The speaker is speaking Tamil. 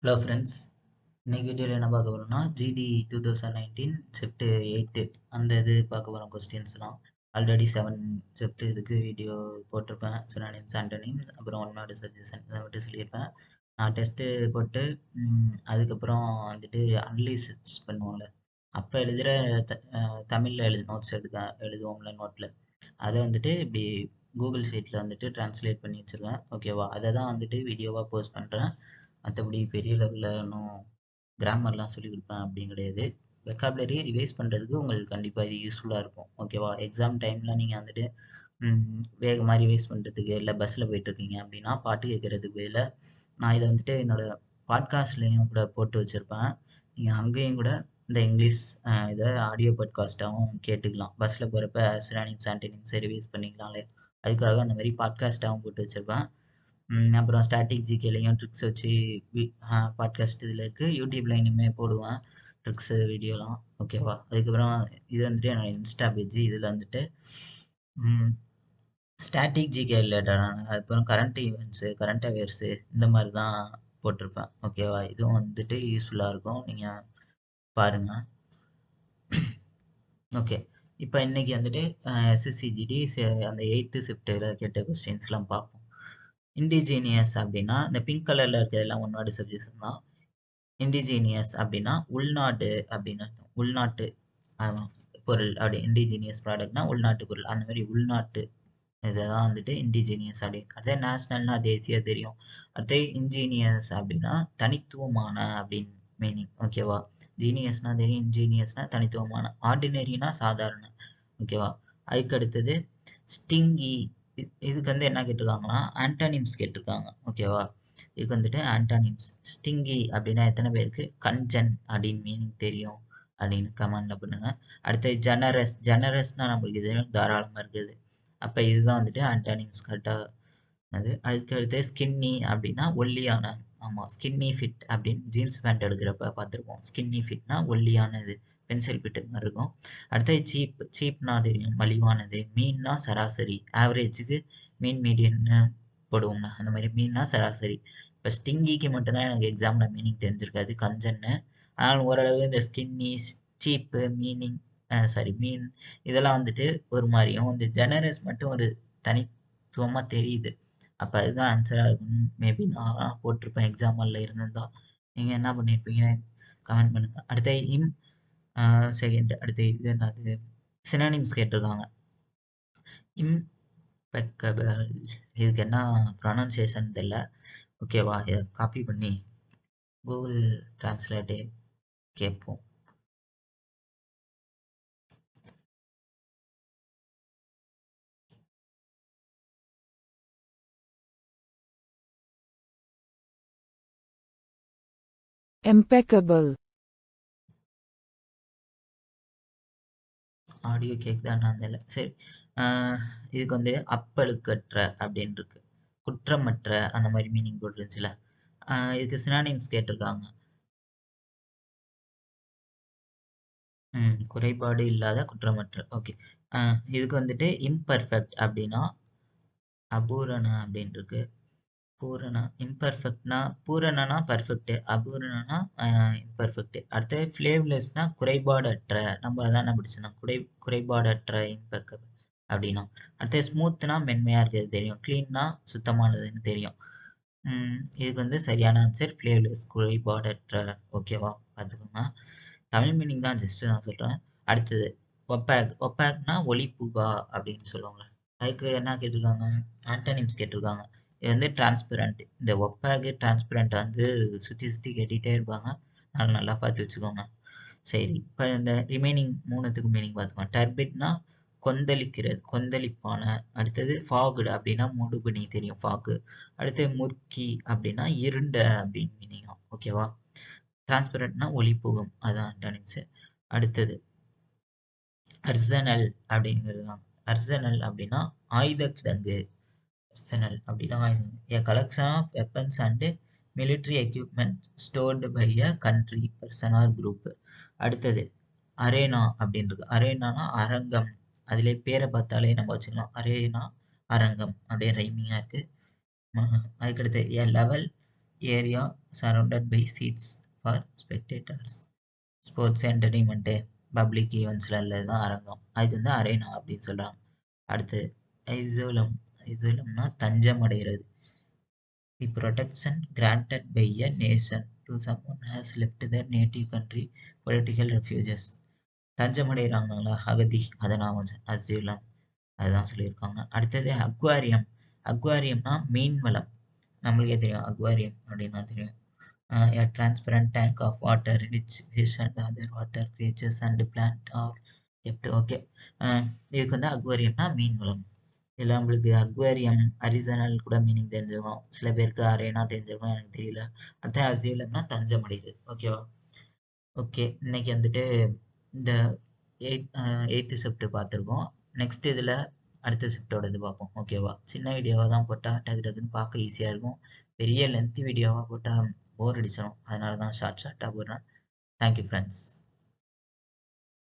Hello friends. இன்னைக்கு வீடியோவில் என்ன பார்க்க போகிறோம்னா ஜிடி 2019 ஷிஃப்ட் 8 அந்த இது பார்க்க போகிறோம். கொஸ்டின்ஸ்லாம் ஆல்ரெடி 7 ஷிஃப்ட் இதுக்கு வீடியோ போட்டிருப்பேன். சினானிம்ஸ் ஆண்டனிம்ஸ் அப்புறம் ஒன் வேர்டு சஜஷன் இதை மட்டும் சொல்லியிருப்பேன். நான் டெஸ்ட்டு போட்டு அதுக்கப்புறம் வந்துட்டு அனலிசிஸ் பண்ணுவோம்ல, அப்போ எழுதுகிற தமிழில் நோட்ஸ் எழுதுவோம்ல நோட்டில், அதை வந்துட்டு இப்படி கூகுள் ஷீட்டில் வந்துட்டு ட்ரான்ஸ்லேட் பண்ணி வச்சுருவேன். ஓகேவா? அதை தான் வந்துட்டு வீடியோவாக போஸ்ட் பண்ணுறேன். மற்றபடி பெரிய லெவலில் இன்னும் கிராமர்லாம் சொல்லிக் கொடுப்பேன் அப்படின்னு கிடையாது. வெக்காபுலரி ரிவைஸ் பண்ணுறதுக்கு உங்களுக்கு கண்டிப்பாக இது யூஸ்ஃபுல்லாக இருக்கும். ஓகேவா? எக்ஸாம் டைமில் நீங்கள் வந்துட்டு வேகமாக ரிவைஸ் பண்ணுறதுக்கு, இல்லை பஸ்ஸில் போயிட்டுருக்கீங்க அப்படின்னா பாட்டு கேட்குறதுக்கு பதிலா நான் இதை வந்துட்டு என்னோடய பாட்காஸ்ட்லேயும் கூட போட்டு வச்சுருப்பேன். நீங்கள் அங்கேயும் கூட இந்த இங்கிலீஷ் இதை ஆடியோ பாட்காஸ்ட்டாகவும் கேட்டுக்கலாம். பஸ்ஸில் போகிறப்ப சினானிம்ஸ் ஆண்டனிம்ஸ் ரிவைஸ் பண்ணிக்கலாம்ல, அதுக்காக அந்த மாதிரி பாட்காஸ்ட்டாகவும் போட்டு வச்சுருப்பேன். அப்புறம் ஸ்டாட்டிக் ஜிகேலையும் ட்ரிக்ஸ் வச்சு பாட்காஸ்ட் இதில் இருக்குது. யூடியூப்ல இனிமேல் போடுவேன் ட்ரிக்ஸு வீடியோலாம். ஓகேவா? அதுக்கப்புறம் இது வந்துட்டு என்னோடய இன்ஸ்டா பேஜ். இதில் வந்துட்டு ஸ்டாட்டிக் ஜிகே ரிலேட்டடான, அதுக்கப்புறம் கரண்ட் ஈவெண்ட்ஸு, கரண்ட் அஃபேர்ஸு இந்த மாதிரி தான் போட்டிருப்பேன். ஓகேவா? இதுவும் வந்துட்டு யூஸ்ஃபுல்லாக இருக்கும், நீங்கள் பாருங்கள். ஓகே, இப்போ இன்னைக்கு வந்துட்டு எஸ்எஸ்சிஜிடி அந்த 8th ஷிஃப்ட்டில் கேட்ட கொஸ்டின்ஸ்லாம் பார்ப்போம். இண்டிஜீனியஸ் அப்படின்னா இந்த பிங்க் கலரில் இருக்கிறதெல்லாம் ஒன் வேர்டு சப்ஜெக்ட்ஸ் தான். இண்டிஜீனியஸ் அப்படின்னா உள்நாட்டு அப்படின்னு அர்த்தம். உள்நாட்டு பொருள் அப்படி. இண்டிஜீனியஸ் ப்ராடக்ட்னா உள்நாட்டு பொருள், அந்த மாதிரி உள்நாட்டு இதெல்லாம் வந்துட்டு இண்டிஜீனியஸ் அப்படின்னு. அடுத்து நேஷ்னல்னா தேசிய தெரியும். அடுத்து இன்ஜீனியஸ் அப்படின்னா தனித்துவமான அப்படின்னு மீனிங். ஓகேவா? ஜீனியஸ்னா தெரியும், இன்ஜீனியஸ்னா தனித்துவமான. ஆர்டினரினா சாதாரண. ஓகேவா? அதுக்கு அடுத்தது ஸ்டிங்கி. இதுக்கு வந்து என்ன கேட்டிருக்காங்கன்னா ஆன்டானிம்ஸ் கேட்டிருக்காங்க. ஓகேவா? இதுக்கு வந்துட்டு ஆன்டானிம்ஸ். ஸ்டிங்கி அப்படின்னா எத்தனை பேருக்கு கஞ்சன் அப்படின்னு மீனிங் தெரியும் அப்படின்னு கமெண்ட்ல பண்ணுங்க. அடுத்து ஜெனரஸ். ஜெனரஸ்னா நம்மளுக்கு இது தாராளமாக இருக்குது. அப்போ இதுதான் வந்துட்டு ஆன்டானிம்ஸ் கரெக்டாக. அதுக்கு அடுத்து ஸ்கின்னி அப்படின்னா ஒல்லியான. ஆமாம், ஸ்கின்னி ஃபிட் அப்படின்னு ஜீன்ஸ் பேண்ட் எடுக்கிறப்ப பார்த்துருப்போம். ஸ்கின்னி ஃபிட்னா ஒல்லியானது, பென்சில் ஃபிட்டு மாதிரி இருக்கும். அடுத்தது சீப். சீப்னா தெரியும், மலிவானது. மீன்னா சராசரி, ஆவரேஜுக்கு மீன் மீடியன்னு போடுவோம்ல, அந்த மாதிரி மீன்னா சராசரி. இப்போ ஸ்டிங்கிக்கு மட்டும்தான் எனக்கு எக்ஸாமில் மீனிங் தெரிஞ்சிருக்காது, கஞ்சன்னு. ஆனால் ஓரளவு இந்த ஸ்கின்னி, சீப்பு மீனிங் மீன் இதெல்லாம் வந்துட்டு ஒரு மாதிரியும், இந்த ஜெனரஸ் மட்டும் ஒரு தனித்துவமாக தெரியுது. அப்போ அதுதான் ஆன்சராக இருக்கும்னு மேபி நான் போட்டிருப்பேன் எக்ஸாம்பிளில் இருந்திருந்தா. நீங்கள் என்ன பண்ணியிருப்பீங்கன்னு கமெண்ட் பண்ணுங்கள். அடுத்த செகண்ட் அடுத்து இது என்னது, சினானிம்ஸ் கேட்டிருக்காங்க. இம்பெக்கபிள், இதுக்கு என்ன ப்ரொனன்சியேஷன் தெரியல. ஓகேவா? இதை காப்பி பண்ணி கூகுள் டிரான்ஸ்லேட்டே கேட்போம். impeccable, ஆடியோ கேக்குதான்னு தெரியல. சரி, இதுக்கு வந்து அப்பழுக்கற்ற அப்படின்னு இருக்கு, குற்றமற்ற அந்த மாதிரி மீனிங் போட்டுருச்சுல. இதுக்கு சினானிம்ஸ் கேட்டிருக்காங்க. குறைபாடு இல்லாத, குற்றமற்ற. ஓகே, இதுக்கு வந்துட்டு இம்பர்ஃபெக்ட் அப்படின்னா அபூரண அப்படின்னு இருக்கு. பூரணா. இம்பர்ஃபெக்ட்னா பூரணனா பர்ஃபெக்ட், அபூரணனா இம்பர்ஃபெக்ட். அடுத்து ஃப்ளேவ்லெஸ்னா குறைபாடற்ற. நம்ம அதான் படிச்சிருந்தோம், குறைபாடற்ற இம்பெக்கபிள் அப்படின்னா. அடுத்து ஸ்மூத்னா மென்மையாக இருக்கிறது தெரியும், க்ளீன்னா சுத்தமானதுன்னு தெரியும். இதுக்கு வந்து சரியான ஆன்சர் ஃப்ளேவ்லெஸ், குறைபாடற்ற. ஓகேவா? பார்த்துக்கோங்க. தமிழ் மீனிங் தான் ஜஸ்ட்டு நான் சொல்கிறேன். அடுத்தது ஒப்பேக். ஒப்பேக்னா ஒளிப்புகா அப்படின்னு சொல்லுவாங்க. அதுக்கு என்ன கேட்டிருக்காங்க, ஆன்டனிம்ஸ் கேட்டிருக்காங்க. இது வந்து டிரான்ஸ்பரண்ட். இந்த ஒப்பேக்கு டிரான்ஸ்பரண்ட் வந்து சுற்றி சுற்றி கேட்டுகிட்டே இருப்பாங்க, அதனால் நல்லா பார்த்து வச்சுக்கோங்க. சரி, இப்போ இந்த ரிமைனிங் மூணுத்துக்கு மீனிங் பார்த்துக்கோங்க. டர்பிட்னா கொந்தளிக்கிறது, கொந்தளிப்பான. அடுத்தது ஃபாகுடு அப்படின்னா மூடுபனி தெரியும், ஃபாகு. அடுத்து முர்க்கி அப்படின்னா இருண்ட அப்படின்னு மீனிங். ஓகேவா? டிரான்ஸ்பரண்ட்னா ஒளிப்புகும், அதான் ஆன்டனிம்ஸ். அடுத்தது அர்சனல் அப்படிங்கிறது. அர்சனல் அப்படின்னா ஆயுத கிடங்கு. arsenal அப்படின்னா ஆயுதம். A collection of weapons and military equipment stored by a country, person or group. அடுத்தது அரேனா அப்படின்றது. அரேனானா அரங்கம். அதிலே பேரை பார்த்தாலே நம்ம வச்சுக்கலாம், அரேனா அரங்கம் அப்படியே ரைமிங்காக இருக்கு. அதுக்கடுத்து a level area surrounded by seats for spectators. Sports entertainment public ஈவெண்ட்ஸில் உள்ளது அரங்கம், அதுக்கு வந்து அரேனா அப்படின்னு சொல்கிறாங்க. அடுத்து ஐசோலம். ஐசோலம்னா தஞ்சம் அடைகிறது. The protection granted by a nation to someone has left their native country political refugees. தஞ்சம் அடைகிறாங்களா அகதி, அதை நான் வந்து அசியூலம் அதுதான் சொல்லியிருக்காங்க. அடுத்தது அக்வாரியம். அக்வாரியம்னா மீன் வளம், நம்மளுக்கே தெரியும் அக்வாரியம் அப்படின்னா தெரியும். A transparent tank of water in which fish and other water creatures and plant are kept. Okay, இதுக்கு வந்து அக்வாரியம்னா மீன் வளம். இதில் நம்மளுக்கு அக்வாரியம் அரிசனல் கூட மீனிங் தெரிஞ்சிருக்கும், சில பேருக்கு அரேனா தெரிஞ்சிருக்கும், எனக்கு தெரியல. அடுத்த அசியலம்னா தஞ்சம் அடையுது. ஓகேவா? ஓகே, இன்னைக்கு வந்துட்டு இந்த எயித்து ஷிஃப்ட் பார்த்துருக்கோம். நெக்ஸ்ட் இதில் அடுத்த ஷிஃப்டோட இது பார்ப்போம். ஓகேவா? சின்ன வீடியோவாக தான் போட்டால் டக்கு டக்குன்னு பார்க்க ஈஸியாக இருக்கும். பெரிய லென்த்தி வீடியோவாக போட்டால் போர் அடிச்சிடும், அதனால தான் ஷார்ட்டாக போடுறேன். Thank you friends.